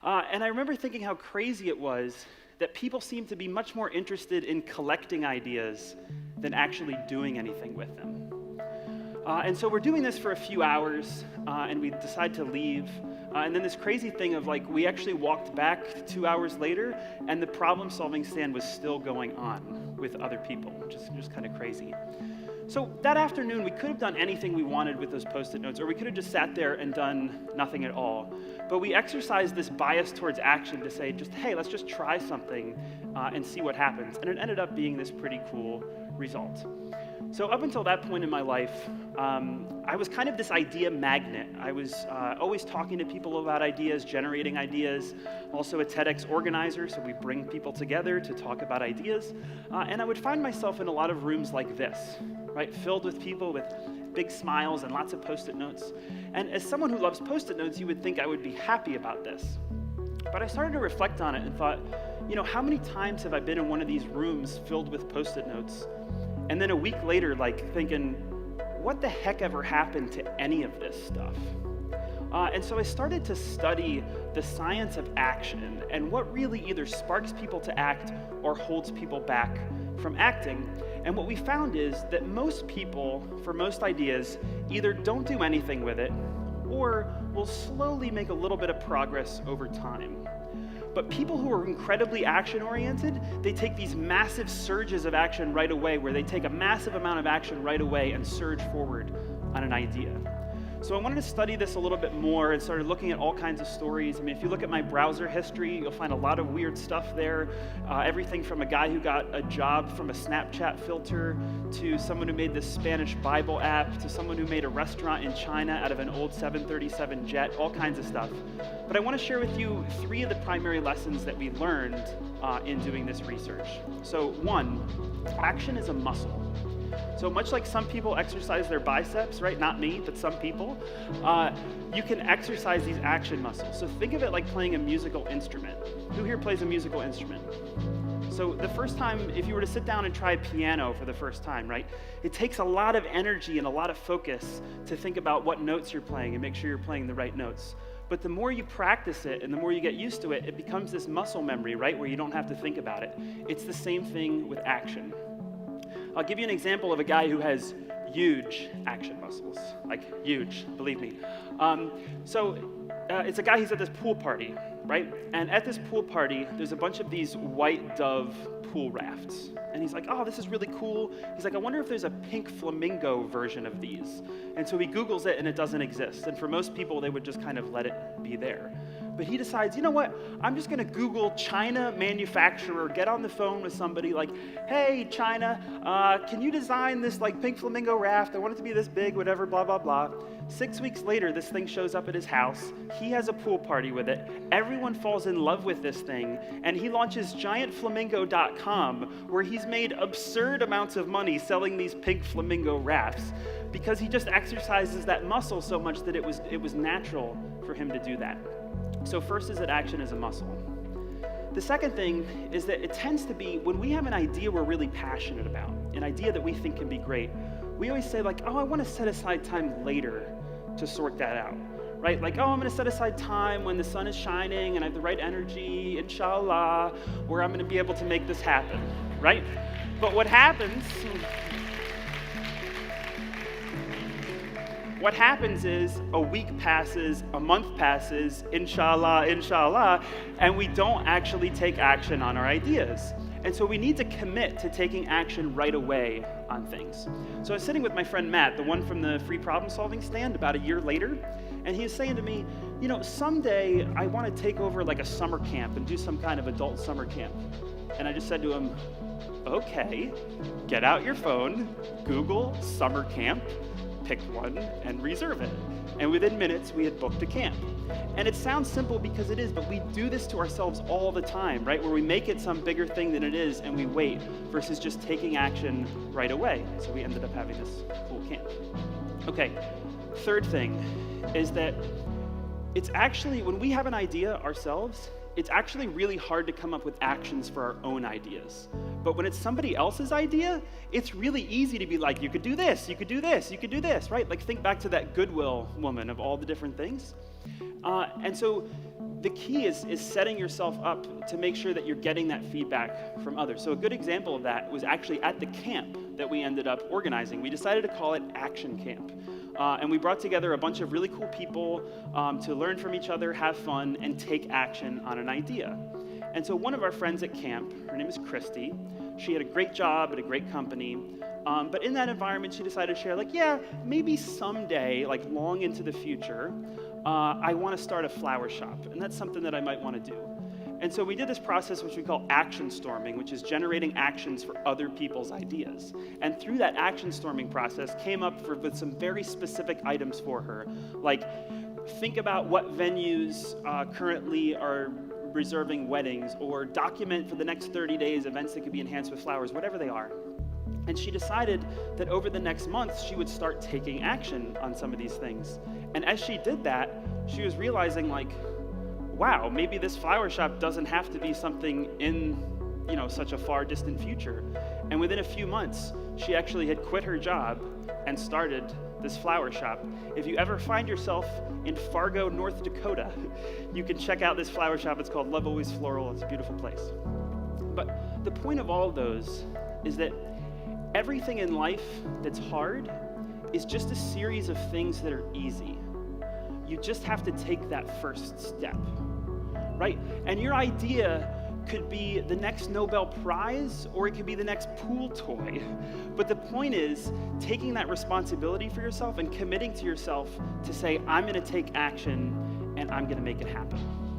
And I remember thinking how crazy it was that people seemed to be much more interested in collecting ideas than actually doing anything with them. And so we're doing this for a few hours, and we decide to leave. And then this crazy thing of we actually walked back 2 hours later, and the problem-solving stand was still going on with other people, which is just kind of crazy. So that afternoon, we could have done anything we wanted with those Post-it notes, or we could have just sat there and done nothing at all. But we exercised this bias towards action to say, hey, let's just try something and see what happens. And it ended up being this pretty cool result. So up until that point in my life, I was kind of this idea magnet. I was always talking to people about ideas, generating ideas, also a TEDx organizer, so we bring people together to talk about ideas. And I would find myself in a lot of rooms like this, right, filled with people with big smiles and lots of Post-it notes. And as someone who loves Post-it notes, you would think I would be happy about this. But I started to reflect on it and thought, how many times have I been in one of these rooms filled with Post-it notes? And then a week later, thinking, what the heck ever happened to any of this stuff? And so I started to study the science of action and what really either sparks people to act or holds people back from acting. And what we found is that most people, for most ideas, either don't do anything with it or will slowly make a little bit of progress over time. But people who are incredibly action-oriented, they take these massive surges of action right away, where they take a massive amount of action right away and surge forward on an idea. So I wanted to study this a little bit more and started looking at all kinds of stories. I mean, if you look at my browser history, you'll find a lot of weird stuff there. Everything from a guy who got a job from a Snapchat filter, to someone who made this Spanish Bible app, to someone who made a restaurant in China out of an old 737 jet, all kinds of stuff. But I want to share with you 3 of the primary lessons that we learned in doing this research. So 1, action is a muscle. So much like some people exercise their biceps, right? Not me, but some people. You can exercise these action muscles. So think of it like playing a musical instrument. Who here plays a musical instrument? So the first time, if you were to sit down and try piano for the first time, right? It takes a lot of energy and a lot of focus to think about what notes you're playing and make sure you're playing the right notes. But the more you practice it and the more you get used to it, it becomes this muscle memory, right? Where you don't have to think about it. It's the same thing with action. I'll give you an example of a guy who has huge action muscles, huge, believe me. It's a guy who's at this pool party, right? And at this pool party, there's a bunch of these white dove pool rafts. And he's like, oh, this is really cool. He's like, I wonder if there's a pink flamingo version of these. And so he Googles it and it doesn't exist. And for most people, they would just kind of let it be there. But he decides, you know what? I'm just going to Google China manufacturer, get on the phone with somebody hey, China, can you design this pink flamingo raft? I want it to be this big, whatever, blah, blah, blah. 6 weeks later, this thing shows up at his house. He has a pool party with it. Everyone falls in love with this thing. And he launches giantflamingo.com, where he's made absurd amounts of money selling these pink flamingo rafts because he just exercises that muscle so much that it was natural for him to do that. So first is that action is a muscle. The second thing is that it tends to be, when we have an idea we're really passionate about, an idea that we think can be great, we always say I want to set aside time later to sort that out, right? I'm going to set aside time when the sun is shining and I have the right energy, inshallah, where I'm going to be able to make this happen, right? But what happens is a week passes, a month passes, inshallah, and we don't actually take action on our ideas. And so we need to commit to taking action right away on things. So I was sitting with my friend Matt, the one from the free problem solving stand, about a year later, and he was saying to me, someday I want to take over a summer camp and do some kind of adult summer camp. And I just said to him, okay, get out your phone, Google summer camp, pick one, and reserve it. And within minutes, we had booked a camp. And it sounds simple because it is, but we do this to ourselves all the time, right? Where we make it some bigger thing than it is, and we wait, versus just taking action right away. So we ended up having this cool camp. Okay, third thing is that it's actually, when we have an idea ourselves, it's actually really hard to come up with actions for our own ideas. But when it's somebody else's idea, it's really easy to be like, you could do this, you could do this, you could do this, right? Like think back to that Goodwill woman of all the different things. And so the key is setting yourself up to make sure that you're getting that feedback from others. So a good example of that was actually at the camp that we ended up organizing. We decided to call it Action Camp. And we brought together a bunch of really cool people to learn from each other, have fun, and take action on an idea. And so one of our friends at camp, her name is Christy, she had a great job at a great company, but in that environment she decided to share, like, yeah, maybe someday, like long into the future, I want to start a flower shop, and that's something that I might want to do. And so we did this process which we call action storming, which is generating actions for other people's ideas. And through that action storming process came up with some very specific items for her, like think about what venues currently are reserving weddings, or document for the next 30 days events that could be enhanced with flowers, whatever they are. And she decided that over the next month, she would start taking action on some of these things. And as she did that, she was realizing, like, wow, maybe this flower shop doesn't have to be something in, such a far distant future. And within a few months, she actually had quit her job and started this flower shop. If you ever find yourself in Fargo, North Dakota, you can check out this flower shop. It's called Love Always Floral. It's a beautiful place. But the point of all of those is that everything in life that's hard is just a series of things that are easy. You just have to take that first step, right? And your idea could be the next Nobel Prize, or it could be the next pool toy. But the point is taking that responsibility for yourself and committing to yourself to say, I'm going to take action and I'm going to make it happen.